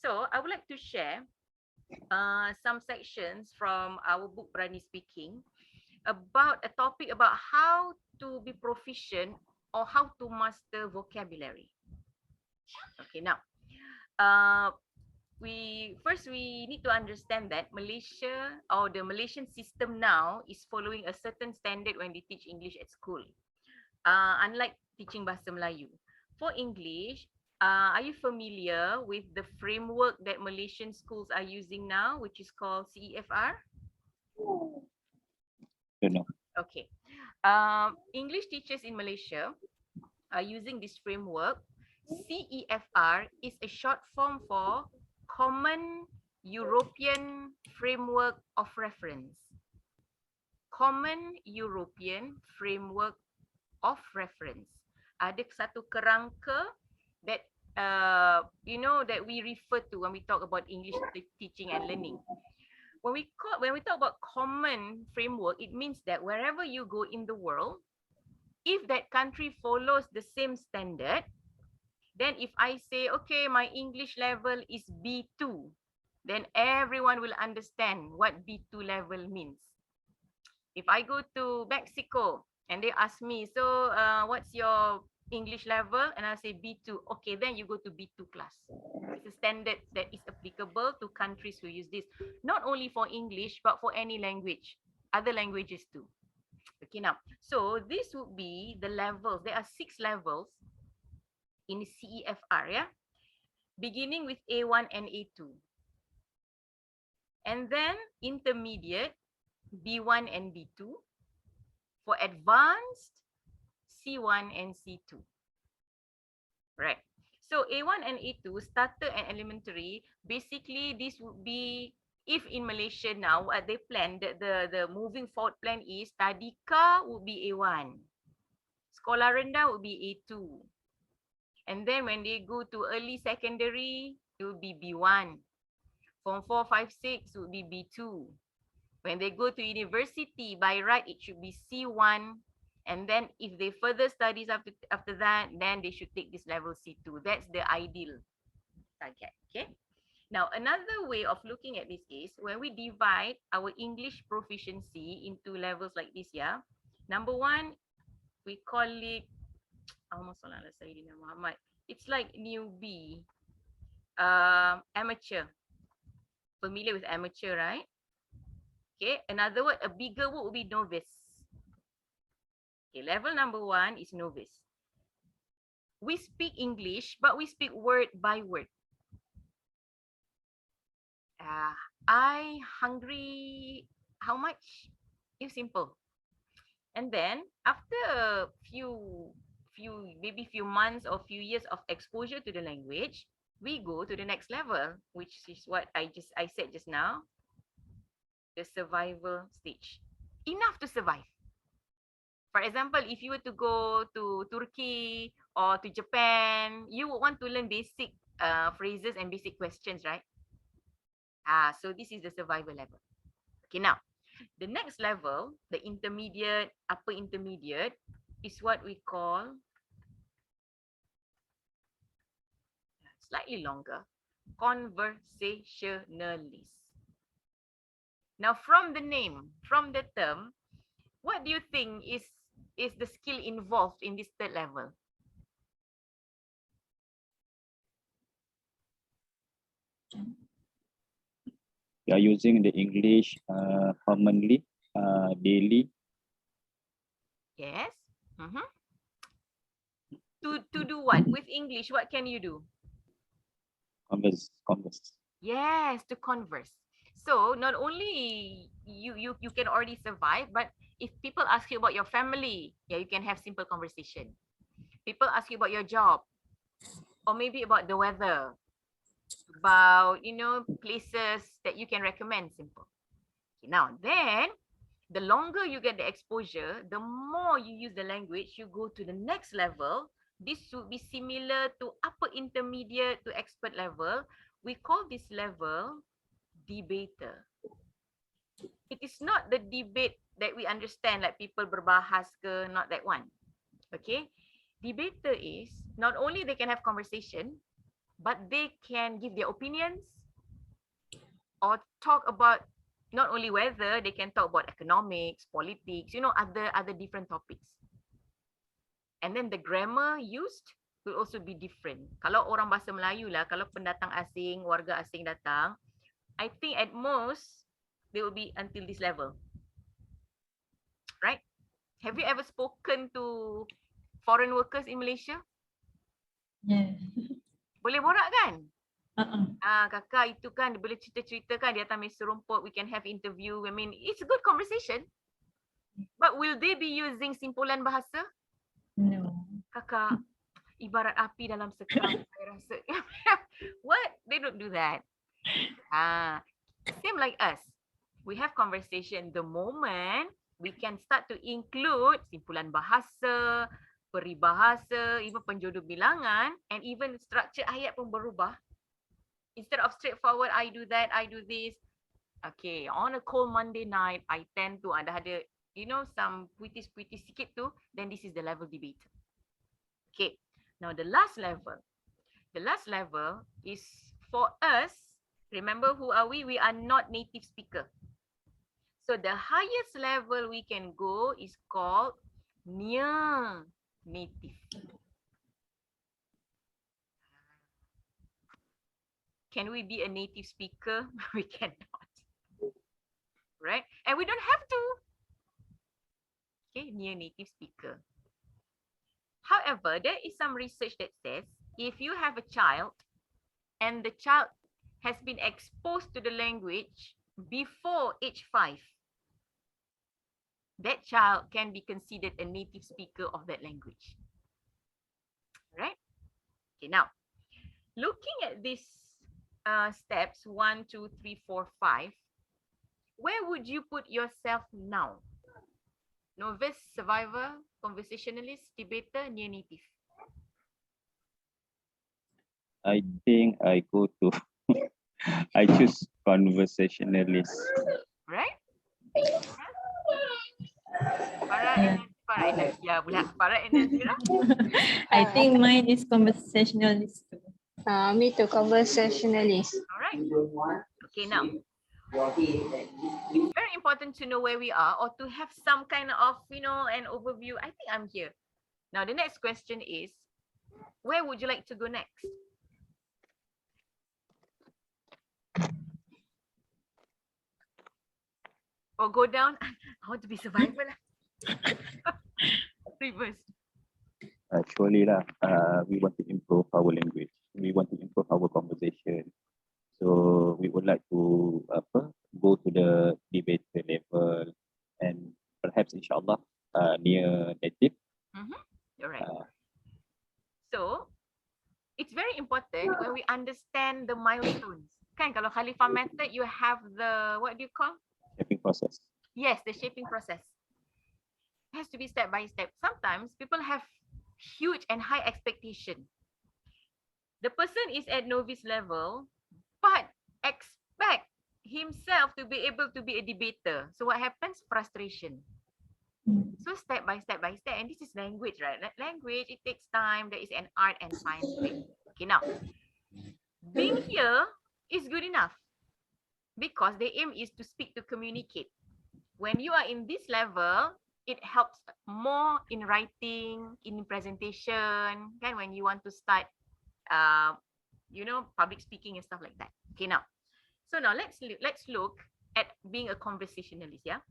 So I would like to share some sections from our book Berani Speaking about a topic about how to be proficient or how to master vocabulary. Okay, now we need to understand that Malaysia or the Malaysian system now is following a certain standard when they teach English at school. Unlike teaching Bahasa Melayu. For English, are you familiar with the framework that Malaysian schools are using now, which is called CEFR? No. Okay. English teachers in Malaysia are using this framework. CEFR is a short form for Common European Framework of Reference. Common European Framework of Reference. Ada satu kerangka that that we refer to when we talk about English teaching and learning. When we talk about common framework, it means that wherever you go in the world, if that country follows the same standard, then if I say, okay, my English level is B2, then everyone will understand what B2 level means. If I go to Mexico and they ask me, so what's your English level? And I say B2. Okay, then you go to B2 class. It's a standard that is applicable to countries who use this, not only for English, but for any language, other languages too. Okay, now, so this would be the levels. There are 6 levels in CEFR, yeah? Beginning with A1 and A2. And then intermediate, B1 and B2. For advanced, C1 and C2. Right. So A1 and A2, starter and elementary, basically this would be, if in Malaysia now, what they plan, the moving forward plan is, Tadika would be A1. Sekolah rendah would be A2. And then when they go to early secondary, it would be B1. Form 4, 5, 6 would be B2. When they go to university, by right, it should be C1. And then if they further studies after that, then they should take this level C2. That's the ideal target. Okay. Now, another way of looking at this is when we divide our English proficiency into levels like this, yeah. Number 1, we call it, it's like newbie, amateur. Familiar with amateur, right? Okay, another word, a bigger word would be novice. Okay, level number 1 is novice. We speak English, but we speak word by word. I hungry, how much? It's simple. And then after a few months or few years of exposure to the language, we go to the next level, which is what I said just now. The survival stage. Enough to survive. For example, if you were to go to Turkey or to Japan, you would want to learn basic phrases and basic questions, right? So this is the survival level. Okay, now, the next level, the intermediate, upper intermediate, is what we call, slightly longer, conversationalist. Now, from the name, from the term, what do you think is the skill involved in this third level? You are using the English commonly, daily. Yes. To do what? With English, what can you do? Converse. Yes, to converse. So not only you can already survive, but if people ask you about your family, yeah, you can have simple conversation. People ask you about your job, or maybe about the weather, about places that you can recommend, simple. Okay, now then, the longer you get the exposure, the more you use the language, you go to the next level. This would be similar to upper intermediate to expert level. We call this level debater. It is not the debate that we understand, like people berbahas ke, not that one. Okay, debater is not only they can have conversation, but they can give their opinions or talk about not only weather, they can talk about economics, politics, other different topics. And then the grammar used will also be different. Kalau orang bahasa Melayu lah, kalau pendatang asing, warga asing datang, I think at most they will be until this level. Right? Have you ever spoken to foreign workers in Malaysia? Yes. Boleh borak kan? Uh-uh. Kakak itu kan dia boleh cerita-cerita kan di atas meja rumput, we can have interview. I mean, it's a good conversation. But will they be using simpulan bahasa? No. Kakak, ibarat api dalam sekam. Saya rasa. What? They don't do that. Same like us. We have conversation. The moment we can start to include simpulan bahasa, peribahasa, even penjodoh bilangan, and even structure ayat pun berubah. Instead of straightforward, I do that, I do this. Okay, on a cold Monday night, I tend to ada some puitis-puitis sikit tu, then this is the level debate. Okay, now the last level. The last level is for us, remember who are we? We are not native speaker. So the highest level we can go is called near native. Can we be a native speaker? We cannot. Right? And we don't have to. Okay, near native speaker. However, there is some research that says if you have a child and the child has been exposed to the language before age 5, that child can be considered a native speaker of that language. Right? Okay, now, looking at these steps 1, 2, 3, 4, 5, where would you put yourself now? Novice, survivor, conversationalist, debater, near native? I think I go to, I choose conversationalist. Right? Farah and Nazira? I think mine is conversationalist too. Me too, conversationalist. All right. Okay, now. It's very important to know where we are or to have some kind of, an overview. I think I'm here. Now, the next question is, where would you like to go next? Or go down? I want to be survivor lah. Reverse. Surely lah, we want to improve our language. We want to improve our conversation. So we would like to go to the debater level and perhaps inshallah near native. You're right. So it's very important when we understand the milestones. Kan kalau Khalifah method, you have the, what do you call? Shaping process. Yes, the shaping process. It has to be step by step. Sometimes people have huge and high expectation. The person is at novice level, but expect himself to be able to be a debater. So what happens? Frustration. So step by step, and this is language, right? Language, it takes time. There is an art and science to it. Okay, now, being here is good enough because the aim is to speak, to communicate. When you are in this level, it helps more in writing, in presentation, and when you want to start, public speaking and stuff like that. Okay, now, so now let's look at being a conversationalist. Yeah.